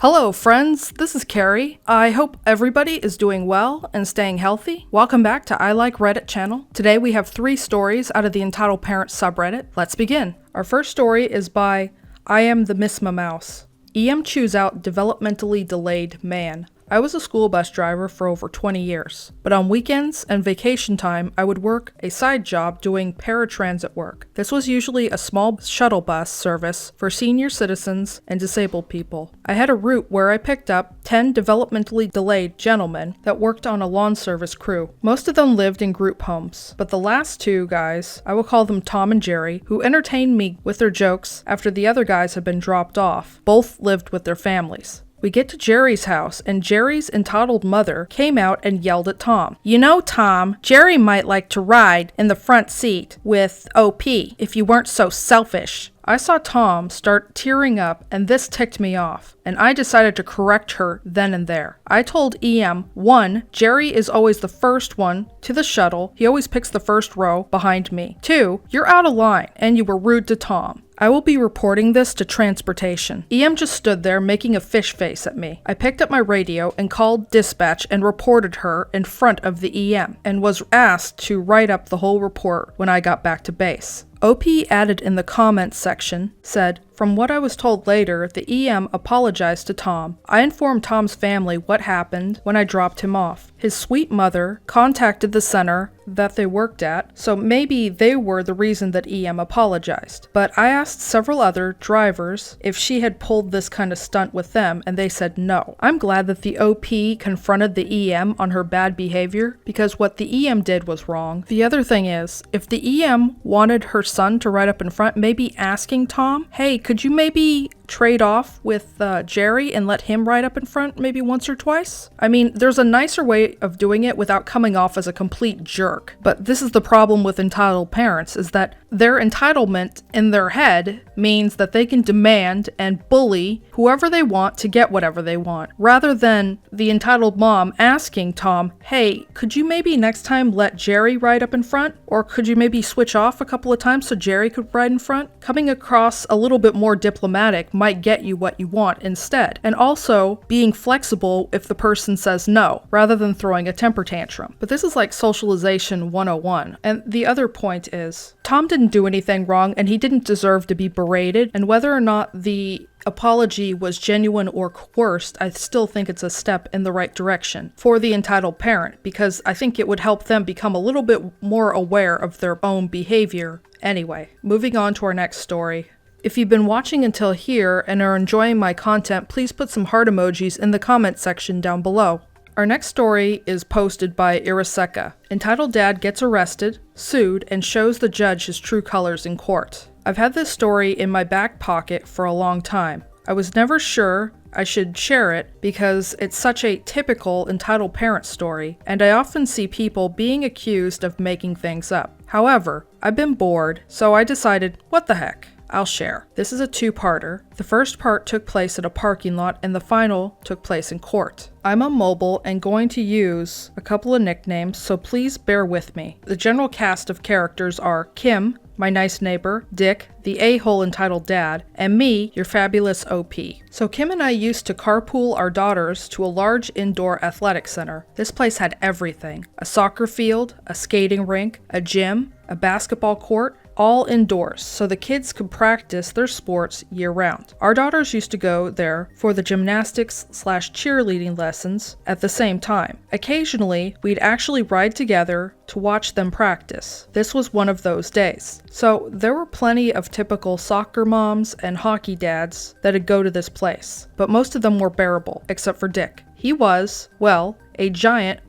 Hello friends, this is Carrie. I hope everybody is doing well and staying healthy. Welcome back to I Like Reddit channel. Today we have 3 stories out of the Entitled Parents subreddit. Let's begin. Our first story is by I Am the Misma Mouse. EM chews out developmentally delayed man. I was a school bus driver for over 20 years, but on weekends and vacation time, I would work a side job doing paratransit work. This was usually a small shuttle bus service for senior citizens and disabled people. I had a route where I picked up 10 developmentally delayed gentlemen that worked on a lawn service crew. Most of them lived in group homes, but the last 2 guys, I will call them Tom and Jerry, who entertained me with their jokes after the other guys had been dropped off, both lived with their families. We get to Jerry's house, and Jerry's entitled mother came out and yelled at Tom. "You know, Tom, Jerry might like to ride in the front seat with OP if you weren't so selfish." I saw Tom start tearing up, and this ticked me off, and I decided to correct her then and there. I told EM, 1, Jerry is always the first one to the shuttle. He always picks the first row behind me. 2, you're out of line, and you were rude to Tom. I will be reporting this to transportation. EM just stood there making a fish face at me. I picked up my radio and called dispatch and reported her in front of the EM, and was asked to write up the whole report when I got back to base. OP added in the comments section, said, "From what I was told later, the EM apologized to Tom. I informed Tom's family what happened when I dropped him off. His sweet mother contacted the center that they worked at, so maybe they were the reason that EM apologized. But I asked several other drivers if she had pulled this kind of stunt with them, and they said no." I'm glad that the OP confronted the EM on her bad behavior, because what the EM did was wrong. The other thing is, if the EM wanted her son to ride up in front, maybe asking Tom, "Hey, could you maybe trade off with Jerry and let him ride up in front maybe once or twice?" I mean, there's a nicer way of doing it without coming off as a complete jerk. But this is the problem with entitled parents, is that their entitlement in their head means that they can demand and bully whoever they want to get whatever they want, rather than the entitled mom asking Tom, "Hey, could you maybe next time let Jerry ride up in front? Or could you maybe switch off a couple of times so Jerry could ride in front?" Coming across a little bit more diplomatic might get you what you want instead. And also being flexible if the person says no, rather than throwing a temper tantrum. But this is like socialization 101. And the other point is, Tom didn't do anything wrong, and he didn't deserve to be berated, and whether or not the apology was genuine or coerced, I still think it's a step in the right direction for the entitled parent, because I think it would help them become a little bit more aware of their own behavior. Anyway, moving on to our next story. If you've been watching until here and are enjoying my content, please put some heart emojis in the comment section down below. Our next story is posted by Iraseka, entitled Dad Gets Arrested, Sued, and Shows the Judge His True Colors in Court. I've had this story in my back pocket for a long time. I was never sure I should share it because it's such a typical entitled parent story, and I often see people being accused of making things up. However, I've been bored, so I decided, what the heck? I'll share. This is a 2-parter. The first part took place at a parking lot, and the final took place in court. I'm on mobile and going to use a couple of nicknames, so please bear with me. The general cast of characters are Kim, my nice neighbor, Dick, the a-hole entitled dad, and me, your fabulous OP. So Kim and I used to carpool our daughters to a large indoor athletic center. This place had everything: a soccer field, a skating rink, a gym, a basketball court, all indoors, so the kids could practice their sports year-round. Our daughters used to go there for the gymnastics/cheerleading lessons at the same time. Occasionally, we'd actually ride together to watch them practice. This was one of those days. So there were plenty of typical soccer moms and hockey dads that'd go to this place, but most of them were bearable, except for Dick. He was, well, a giant,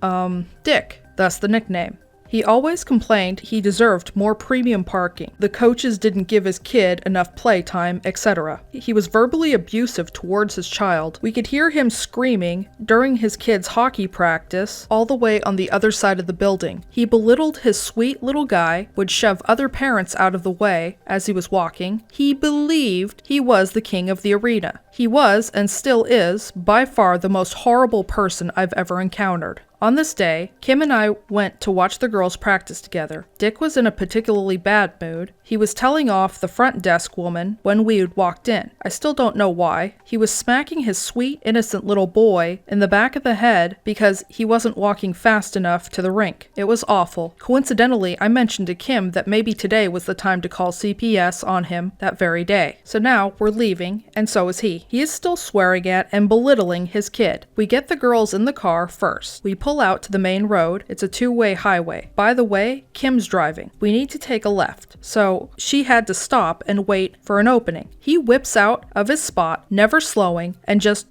Dick, thus the nickname. He always complained he deserved more premium parking, the coaches didn't give his kid enough playtime, etc. He was verbally abusive towards his child. We could hear him screaming during his kid's hockey practice all the way on the other side of the building. He belittled his sweet little guy, would shove other parents out of the way as he was walking. He believed he was the king of the arena. He was, and still is, by far the most horrible person I've ever encountered. On this day, Kim and I went to watch the girls practice together. Dick was in a particularly bad mood. He was telling off the front desk woman when we had walked in. I still don't know why. He was smacking his sweet, innocent little boy in the back of the head because he wasn't walking fast enough to the rink. It was awful. Coincidentally, I mentioned to Kim that maybe today was the time to call CPS on him that very day. So now we're leaving, and so is he. He is still swearing at and belittling his kid. We get the girls in the car first. We pull out to the main road. It's a two-way highway. By the way, Kim's driving. We need to take a left. So she had to stop and wait for an opening. He whips out of his spot, never slowing, and just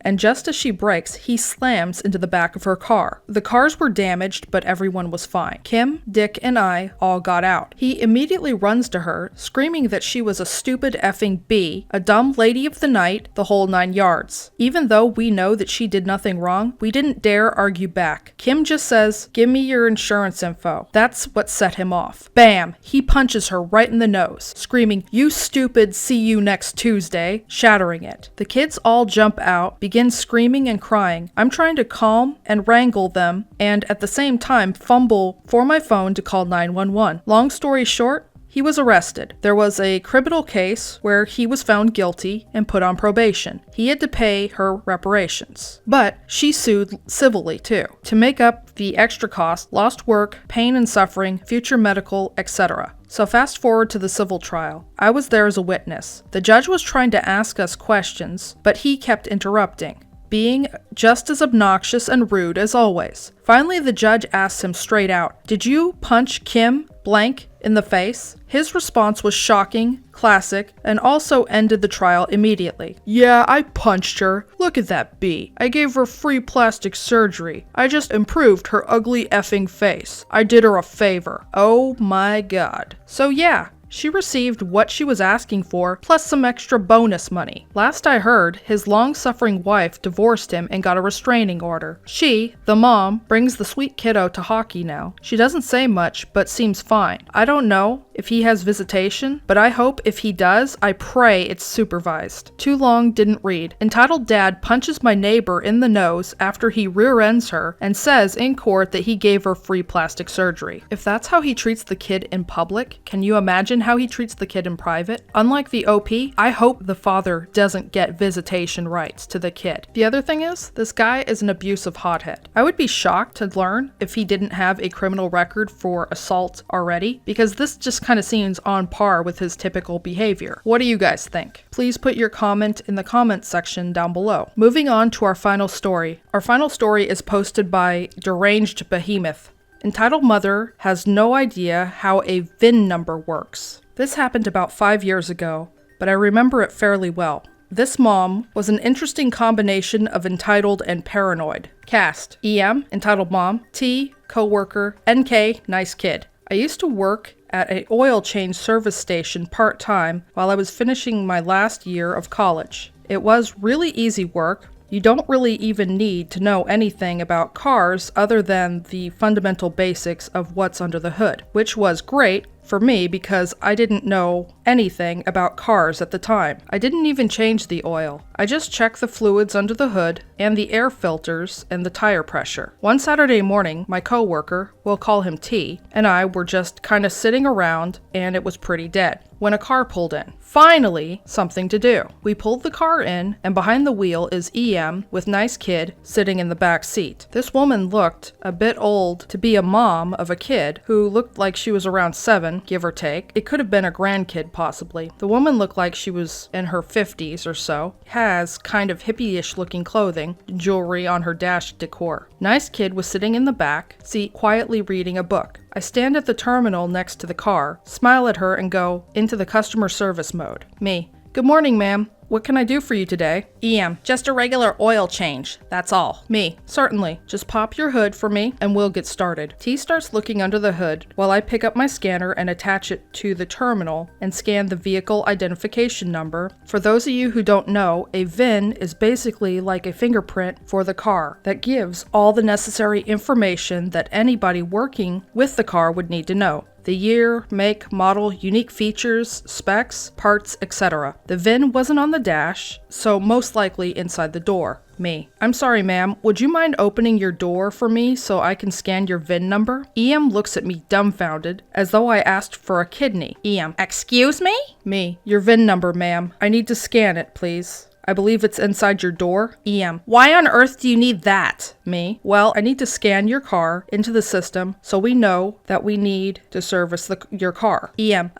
as she brakes, he slams into the back of her car. The cars were damaged, but everyone was fine. Kim, Dick, and I all got out. He immediately runs to her, screaming that she was a stupid effing bee, a dumb lady of the night, the whole 9 yards. Even though we know that she did nothing wrong, we didn't dare argue back. Kim just says, "Give me your insurance info." That's what set him off. Bam! He punches her right in the nose, screaming, "You stupid, see you next Tuesday," shattering it. The kids all jump out, begin screaming and crying. I'm trying to calm and wrangle them, and at the same time fumble for my phone to call 911. Long story short, he was arrested. There was a criminal case where he was found guilty and put on probation. He had to pay her reparations. But she sued civilly too, to make up the extra cost, lost work, pain and suffering, future medical, etc. So fast forward to the civil trial. I was there as a witness. The judge was trying to ask us questions, but he kept interrupting, being just as obnoxious and rude as always. Finally, the judge asked him straight out, "Did you punch Kim blank in the face?" His response was shocking, classic, and also ended the trial immediately. "Yeah, I punched her. Look at that bee. I gave her free plastic surgery. I just improved her ugly effing face. I did her a favor." Oh my god. So yeah, she received what she was asking for, plus some extra bonus money. Last I heard, his long-suffering wife divorced him and got a restraining order. She, the mom, brings the sweet kiddo to hockey now. She doesn't say much, but seems fine. I don't know if he has visitation, but I hope if he does, I pray it's supervised. Too long, didn't read. Entitled dad punches my neighbor in the nose after he rear-ends her and says in court that he gave her free plastic surgery. If that's how he treats the kid in public, can you imagine how he treats the kid in private? Unlike the OP, I hope the father doesn't get visitation rights to the kid. The other thing is, this guy is an abusive hothead. I would be shocked to learn if he didn't have a criminal record for assault already, because this just kind of seems on par with his typical behavior. What do you guys think? Please put your comment in the comments section down below. Moving on to our final story. Our final story is posted by Deranged Behemoth. Entitled Mother has no idea how a VIN number works. This happened about 5 years ago, but I remember it fairly well. This mom was an interesting combination of entitled and paranoid. Cast: EM, entitled mom, T, coworker, NK, nice kid. I used to work at an oil change service station part-time while I was finishing my last year of college. It was really easy work. You don't really even need to know anything about cars other than the fundamental basics of what's under the hood, which was great for me because I didn't know anything about cars at the time. I didn't even change the oil. I just checked the fluids under the hood and the air filters and the tire pressure. One Saturday morning, my coworker, we'll call him T, and I were just kind of sitting around and it was pretty dead when a car pulled in. Finally, something to do. We pulled the car in, and behind the wheel is EM with nice kid sitting in the back seat. This woman looked a bit old to be a mom of a kid who looked like she was around 7, give or take. It could have been a grandkid possibly. The woman looked like she was in her 50s or so, has kind of hippie-ish looking clothing, jewelry on her dash decor. Nice kid was sitting in the back seat quietly reading a book. I stand at the terminal next to the car, smile at her, and go into the customer service mode. Me: "Good morning, ma'am. What can I do for you today?" EM: "Just a regular oil change, that's all." Me: "Certainly. Just pop your hood for me and we'll get started." T starts looking under the hood while I pick up my scanner and attach it to the terminal and scan the vehicle identification number. For those of you who don't know, a VIN is basically like a fingerprint for the car that gives all the necessary information that anybody working with the car would need to know. the year, make, model, unique features, specs, parts, etc. The VIN wasn't on the dash, so most likely inside the door. Me. I'm sorry, ma'am. Would you mind opening your door for me so I can scan your VIN number? EM looks at me dumbfounded, as though I asked for a kidney. EM. Excuse me? Me. Your VIN number, ma'am. I need to scan it, please. I believe it's inside your door. EM. Why on earth do you need that? Me. Well, I need to scan your car into the system so we know that we need to service your car. EM.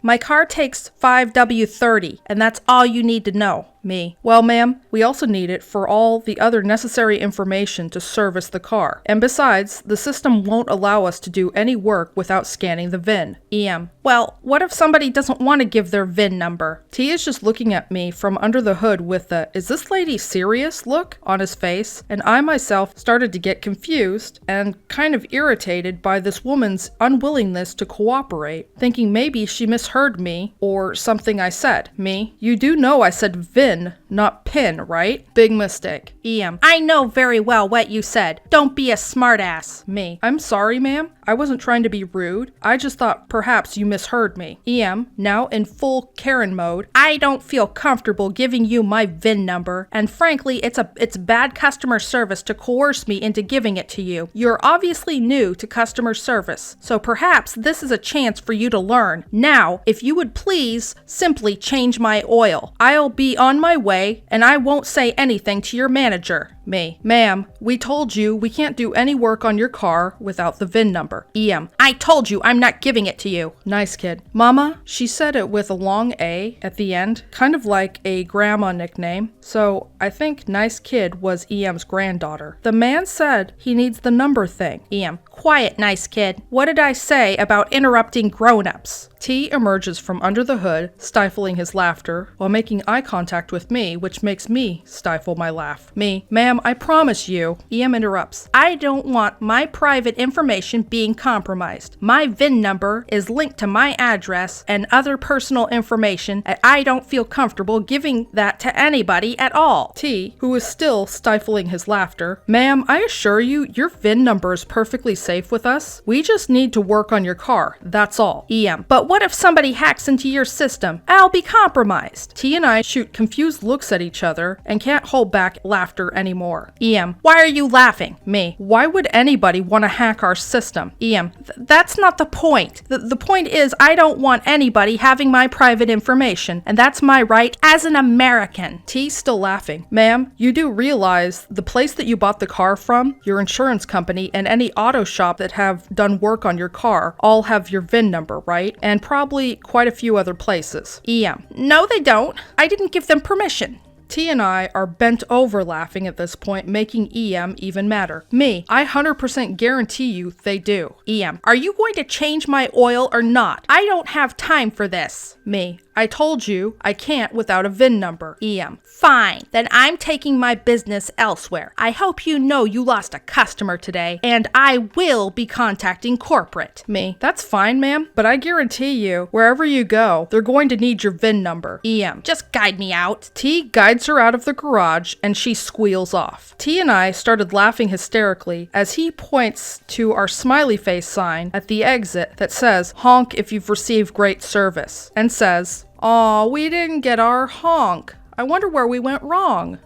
My car takes 5W30, and that's all you need to know. Me. Well, ma'am, we also need it for all the other necessary information to service the car. And besides, the system won't allow us to do any work without scanning the VIN. EM. Well, what if somebody doesn't want to give their VIN number? T is just looking at me from under the hood with a, "Is this lady serious?" look on his face, and I myself started to get confused and kind of irritated by this woman's unwillingness to cooperate, thinking maybe she misheard me or something I said. Me. You do know I said VIN, not PIN, right? Big mistake. EM. I know very well what you said. Don't be a smartass. Me. I'm sorry, ma'am. I wasn't trying to be rude. I just thought perhaps you misheard me. EM, now in full Karen mode. I don't feel comfortable giving you my VIN number, and frankly, it's bad customer service to coerce me into giving it to you. You're obviously new to customer service, so perhaps this is a chance for you to learn. Now, if you would please simply change my oil. I'll be on my way, and I won't say anything to your manager. Me. Ma'am, we told you we can't do any work on your car without the VIN number. EM. I told you I'm not giving it to you. Nice kid. Mama, she said it with a long A at the end, kind of like a grandma nickname. So I think nice kid was EM's granddaughter. The man said he needs the number thing. EM. Quiet, nice kid. What did I say about interrupting grown-ups? T emerges from under the hood, stifling his laughter, while making eye contact with me, which makes me stifle my laugh. Me. Ma'am, I promise you. EM interrupts. I don't want my private information being compromised. My VIN number is linked to my address and other personal information, and I don't feel comfortable giving that to anybody at all. T, who is still stifling his laughter. Ma'am, I assure you, your VIN number is perfectly safe with us. We just need to work on your car, that's all. EM. But what if somebody hacks into your system? I'll be compromised. T and I shoot confused looks at each other and can't hold back laughter anymore. EM. Why are you laughing? Me. Why would anybody want to hack our system? EM. That's not the point. The point is I don't want anybody having my private information, and that's my right as an American. T still laughing. Ma'am, you do realize the place that you bought the car from, your insurance company, and any auto shop that have done work on your car all have your VIN number, right? And probably quite a few other places. EM. No, they don't. I didn't give them permission. T and I are bent over laughing at this point, making EM even madder. Me. I 100% guarantee you they do. EM. Are you going to change my oil or not? I don't have time for this. Me. I told you I can't without a VIN number. EM. Fine, then I'm taking my business elsewhere. I hope you know you lost a customer today, and I will be contacting corporate. Me. That's fine, ma'am, but I guarantee you, wherever you go, they're going to need your VIN number. EM. Just guide me out. T guides her out of the garage, and she squeals off. T and I started laughing hysterically as he points to our smiley face sign at the exit that says, "Honk if you've received great service," and says, "Aw, we didn't get our honk. I wonder where we went wrong."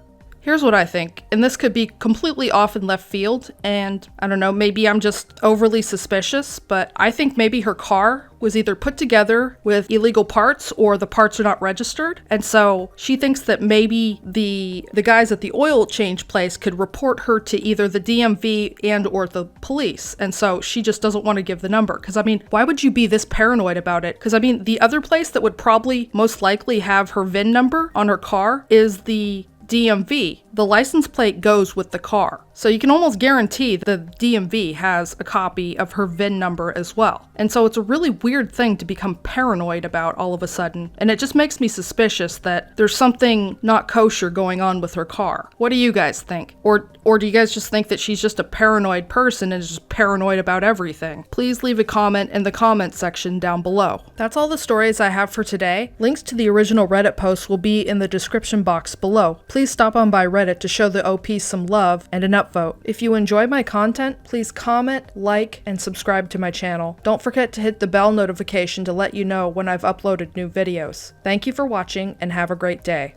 Here's what I think, and this could be completely off in left field, and I don't know, maybe I'm just overly suspicious, but I think maybe her car was either put together with illegal parts or the parts are not registered, and so she thinks that maybe the guys at the oil change place could report her to either the DMV and or the police, and so she just doesn't want to give the number, because I mean, why would you be this paranoid about it? Because I mean, the other place that would probably most likely have her VIN number on her car is the DMV. The license plate goes with the car. So you can almost guarantee the DMV has a copy of her VIN number as well. And so it's a really weird thing to become paranoid about all of a sudden. And it just makes me suspicious that there's something not kosher going on with her car. What do you guys think? Or do you guys just think that she's just a paranoid person and is just paranoid about everything? Please leave a comment in the comment section down below. That's all the stories I have for today. Links to the original Reddit posts will be in the description box below. Please stop on by Reddit Reddit to show the OP some love and an upvote. If you enjoy my content, please comment, like, and subscribe to my channel. Don't forget to hit the bell notification to let you know when I've uploaded new videos. Thank you for watching and have a great day.